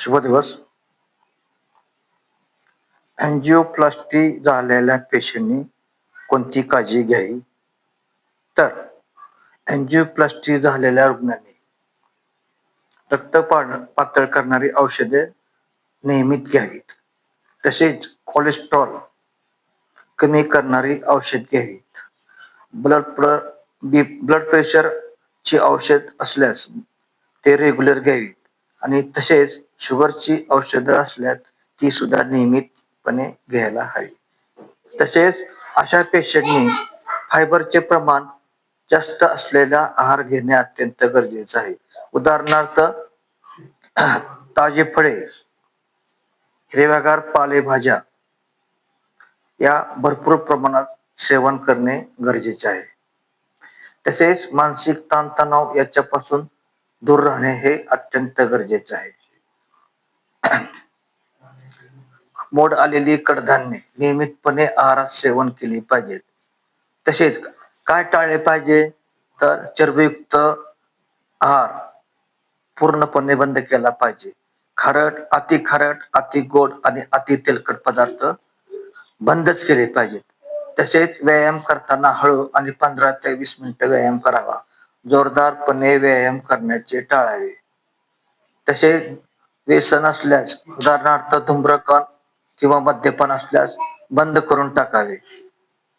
शुभ दिवस. अँजिओप्लास्टी झालेल्या पेशंटनी कोणती काळजी घ्यावी? तर अँजिओप्लास्टी झालेल्या रुग्णांनी रक्त पातळ करणारी औषधे नियमित घ्यावीत. तसेच कोलेस्ट्रॉल कमी करणारी औषध घ्यावीत. ब्लड प्रेशरची औषध असल्यास ते रेग्युलर घ्यावीत आणि तसेच शुगरची औषधं असल्यास ती सुद्धा नियमितपणे घ्यायला हवी. तसेच अशा पेशंटनी फायबरचे प्रमाण जास्त असलेला आहार घेणे अत्यंत गरजेचं आहे. उदाहरणार्थ ताजे फळे, हिरव्यागार पालेभाज्या या भरपूर प्रमाणात सेवन करणे गरजेचे आहे. तसेच मानसिक ताणतणाव याच्यापासून दूर राहणे हे अत्यंत गरजेचे आहे. मोड आलेली कडधान्ये नियमितपणे आहारात सेवन केली पाहिजेत. तसेच काय टाळले पाहिजे तर चरबीयुक्त आहार पूर्णपणे बंद केला पाहिजे. खारट, अति गोड आणि अति तेलकट पदार्थ बंदच केले पाहिजेत. तसेच व्यायाम करताना हळू आणि 15 ते 20 मिनिटं व्यायाम करावा. जोरदारपणे व्यायाम करण्याचे टाळावे. तसेच व्यसन असल्यास उदाहरणार्थ धूम्रपान किंवा मद्यपान असल्यास बंद करून टाकावे.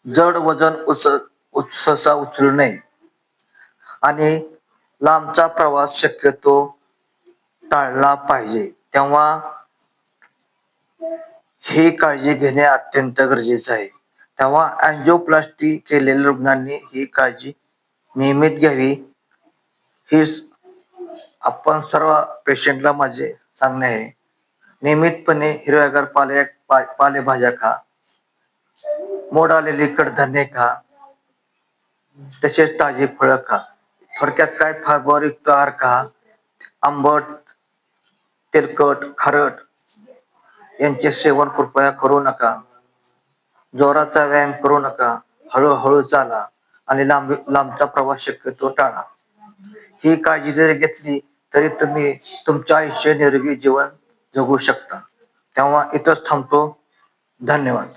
जड वजन सहसा उचलू नये आणि लांबचा प्रवास शक्यतो टाळला पाहिजे. तेव्हा ही काळजी घेणे अत्यंत गरजेचं आहे. तेव्हा अँजिओप्लास्टी केलेल्या रुग्णांनी ही काळजी नियमित घ्यावी. ही आपण सर्व पेशंटला माझे सांगणे आहे. नियमितपणे हिरव्यागार पालेभाज्या खा, मोड आलेली कडधान्ये खा, तसेच ताजी फळं खा. थोडक्यात काय फायबरयुक्त आहार खा. आंबट, तेलकट, खारट यांचे सेवन कृपया करू नका. जोराचा व्यायाम करू नका. हळूहळू चाला आणि लांबचा प्रवास शक्यतो टाळा. ही काळजी जरी घेतली तरी तुम्ही तुमचे आयुष्य निरोगी जीवन जगू शकता. तेव्हा इथंच थांबतो. धन्यवाद.